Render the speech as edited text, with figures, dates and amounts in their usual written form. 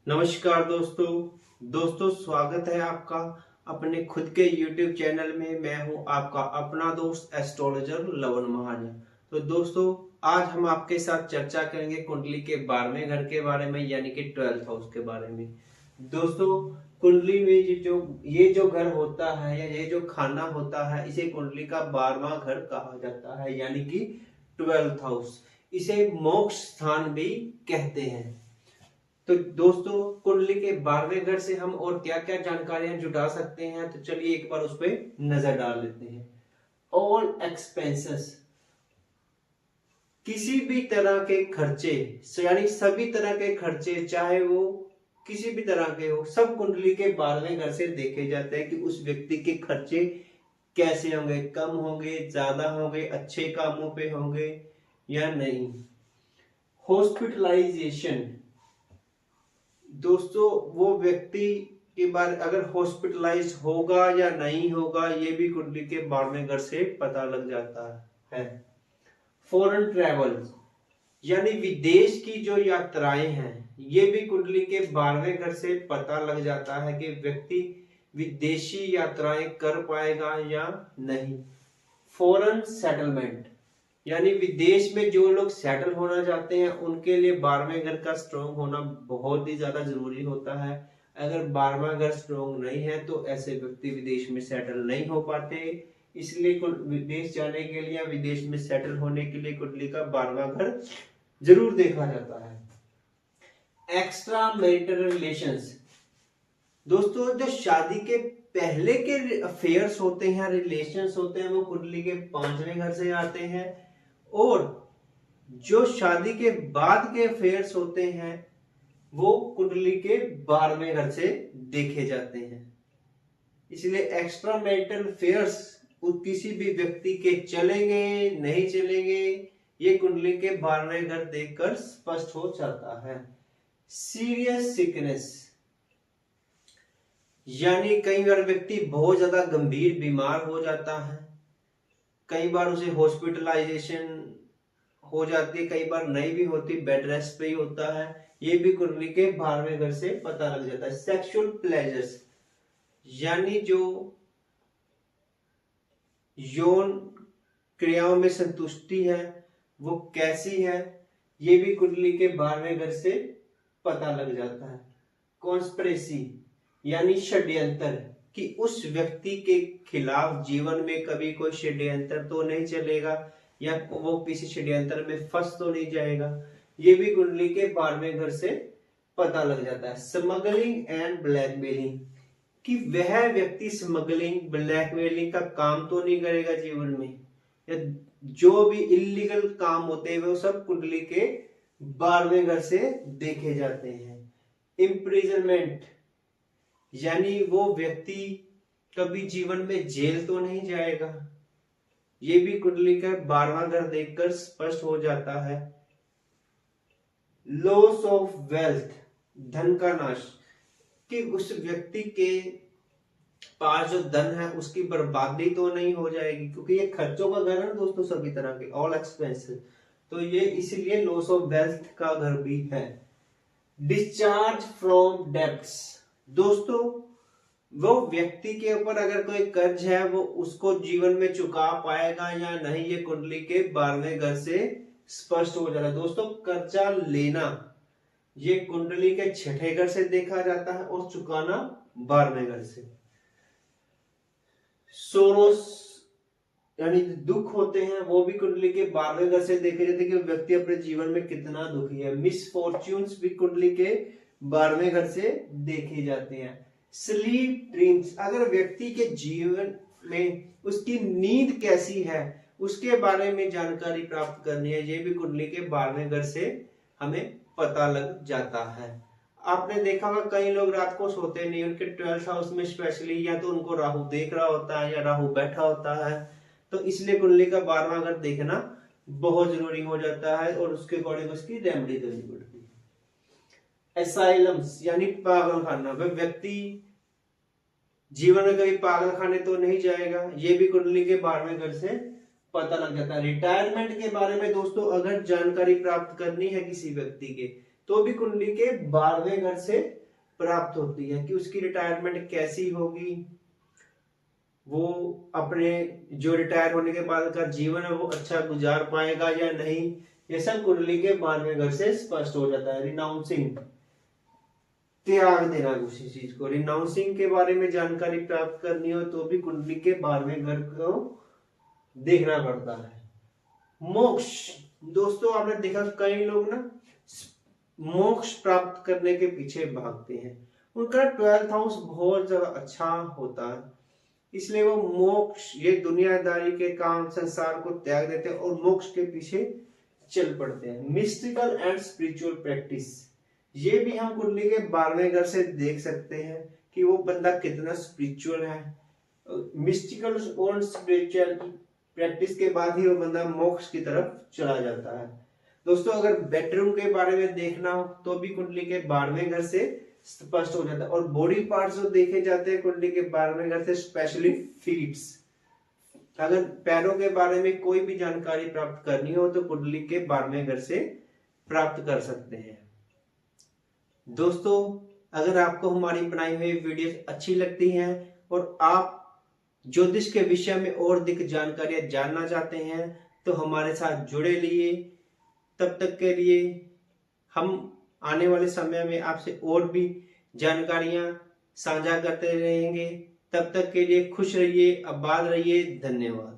नमस्कार दोस्तों स्वागत है आपका अपने खुद के YouTube चैनल में। मैं हूं आपका अपना दोस्त एस्ट्रोलॉजर लवन महाजन। तो दोस्तों आज हम आपके साथ चर्चा करेंगे कुंडली के 12वें घर के बारे में, यानी कि 12th हाउस के बारे में। दोस्तों कुंडली में ये जो घर होता है या ये जो खाना होता है, इसे कुंडली का 12वां घर कहा जाता है, यानी कि 12th हाउस। इसे मोक्ष स्थान भी कहते हैं। तो दोस्तों कुंडली के 12वें घर से हम और क्या क्या जानकारियां जुटा सकते हैं, तो चलिए एक बार उस पर नजर डाल लेते हैं। ऑल एक्सपेंसेस, किसी भी तरह के खर्चे, यानी सभी तरह के खर्चे, चाहे वो किसी भी तरह के हो, सब कुंडली के 12वें घर से देखे जाते हैं कि उस व्यक्ति के खर्चे कैसे होंगे, कम होंगे, ज्यादा होंगे, अच्छे कामों पे होंगे या नहीं। हॉस्पिटलाइजेशन, दोस्तों वो व्यक्ति के बारे अगर हॉस्पिटलाइज होगा या नहीं होगा, ये भी कुंडली के 12वें घर से पता लग जाता है। फॉरेन ट्रैवल, यानी विदेश की जो यात्राएं हैं, ये भी कुंडली के 12वें घर से पता लग जाता है कि व्यक्ति विदेशी यात्राएं कर पाएगा या नहीं। फॉरेन सेटलमेंट, यानी विदेश में जो लोग सेटल होना चाहते हैं उनके लिए 12वें घर का स्ट्रॉन्ग होना बहुत ही ज्यादा जरूरी होता है। अगर 12वां घर स्ट्रॉन्ग नहीं है तो ऐसे व्यक्ति विदेश में सेटल नहीं हो पाते। इसलिए विदेश जाने के लिए, विदेश में सेटल होने के लिए कुंडली का 12वां घर जरूर देखा जाता है। एक्स्ट्रा मैरिटल रिलेशंस, दोस्तों जो शादी के पहले के अफेयर्स होते हैं, रिलेशंस होते हैं, वो कुंडली के 5वें घर से आते हैं। और जो शादी के बाद के अफेयर्स होते हैं वो कुंडली के 12वें घर से देखे जाते हैं। इसलिए एक्स्ट्रा मैरिटल अफेयर्स किसी भी व्यक्ति के चलेंगे नहीं चलेंगे, ये कुंडली के 12वें घर देखकर स्पष्ट हो जाता है। सीरियस सिकनेस, यानी कई बार व्यक्ति बहुत ज्यादा गंभीर बीमार हो जाता है, कई बार उसे हॉस्पिटलाइजेशन हो जाती है, कई बार नहीं भी होती, बेड रेस्ट पे ही होता है, ये भी कुंडली के 12वें घर से पता लग जाता है। सेक्सुअल प्लेजर्स, यानी जो यौन क्रियाओं में संतुष्टि है वो कैसी है, ये भी कुंडली के 12वें घर से पता लग जाता है। कॉन्स्पिरेसी, यानी षड्यंत्र, कि उस व्यक्ति के खिलाफ जीवन में कभी कोई षड्यंत्र तो नहीं चलेगा या वो किसी षड्यंत्र में फंस तो नहीं जाएगा, ये भी कुंडली के 12वें घर से पता लग जाता है। स्मगलिंग एंड ब्लैकमेलिंग, कि वह व्यक्ति स्मगलिंग ब्लैकमेलिंग का काम तो नहीं करेगा जीवन में, या जो भी इलीगल काम होते हैं वो सब कुंडली के 12वें घर से देखे जाते हैं। इम्प्रिजनमेंट, यानी वो व्यक्ति कभी जीवन में जेल तो नहीं जाएगा, ये भी कुंडली का 12वां घर देखकर स्पष्ट हो जाता है। लॉस ऑफ वेल्थ, धन का नाश, कि उस व्यक्ति के पास जो धन है उसकी बर्बादी तो नहीं हो जाएगी, क्योंकि ये खर्चों का घर है दोस्तों, सभी तरह के ऑल एक्सपेंसेस, तो ये इसीलिए लॉस ऑफ वेल्थ का घर भी है। डिस्चार्ज फ्रॉम डेब्ट्स, दोस्तों वो व्यक्ति के ऊपर अगर कोई कर्ज है वो उसको जीवन में चुका पाएगा या नहीं, ये कुंडली के 12वें घर से स्पष्ट हो जा रहा है। दोस्तों कर्जा लेना ये कुंडली के 6ठे घर से देखा जाता है और चुकाना 12वें घर से। सोरोस, यानी दुख होते हैं, वो भी कुंडली के 12वें घर से देखे जाते हैं कि व्यक्ति अपने जीवन में कितना दुखी है। मिसफॉर्च्यून्स भी कुंडली के 12वें घर से देखे जाते हैं। स्लीप ड्रीम्स, अगर व्यक्ति के जीवन में उसकी नींद कैसी है उसके बारे में जानकारी प्राप्त करनी है, ये भी कुंडली के 12वें घर से हमें पता लग जाता है। आपने देखा होगा कई लोग रात को सोते नहीं, उनके 12th हाउस में स्पेशली या तो उनको राहु देख रहा होता है या राहु बैठा होता है, तो इसलिए कुंडली का 12वां घर देखना बहुत जरूरी हो जाता है और उसके अकॉर्डिंग उसकी रेमेडी करनी पड़ती है। एसाइलम्स, यानी पागल खाना, वह व्यक्ति जीवन में कभी पागल खाने तो नहीं जाएगा, ये भी कुंडली के 12वें घर से पता लग जाता है। रिटायरमेंट के बारे में दोस्तों अगर जानकारी प्राप्त करनी है किसी व्यक्ति के, तो भी कुंडली के 12वें घर से प्राप्त होती है कि उसकी रिटायरमेंट कैसी होगी, वो अपने जो रिटायर होने के बाद का जीवन है वो अच्छा गुजार पाएगा या नहीं, ये सब कुंडली के 12वें घर से स्पष्ट हो जाता है। रिनाउंसिंग, त्याग देना किसी चीज को, रिनाउंसिंग के बारे में जानकारी प्राप्त करनी हो तो भी कुंडली के 12वें घर को देखना पड़ता है। मोक्ष, दोस्तों आपने देखा कई लोग ना मोक्ष प्राप्त करने के पीछे भागते हैं, उनका 12th हाउस बहुत ज्यादा अच्छा होता है, इसलिए वो मोक्ष, ये दुनियादारी के काम संसार को त्याग देते हैं और मोक्ष के पीछे चल पड़ते हैं। मिस्टिकल एंड स्पिरिचुअल प्रैक्टिस, ये भी हम कुंडली के 12वें घर से देख सकते हैं कि वो बंदा कितना स्पिरिचुअल है। मिस्टिकल और स्पिरिचुअल प्रैक्टिस के बाद ही वो बंदा मोक्ष की तरफ चला जाता है। दोस्तों अगर बेडरूम के बारे में देखना हो तो भी कुंडली के 12वें घर से स्पष्ट हो जाता है। और बॉडी पार्ट्स जो देखे जाते हैं कुंडली के 12वें घर से, स्पेशली फीट्स, अगर पैरों के बारे में कोई भी जानकारी प्राप्त करनी हो तो कुंडली के 12वें घर से प्राप्त कर सकते हैं। दोस्तों अगर आपको हमारी बनाई हुई वीडियोस अच्छी लगती हैं और आप ज्योतिष के विषय में और अधिक जानकारियां जानना चाहते हैं तो हमारे साथ जुड़े रहिए। तब तक के लिए हम आने वाले समय में आपसे और भी जानकारियां साझा करते रहेंगे। तब तक के लिए खुश रहिए, आबाद रहिए, धन्यवाद।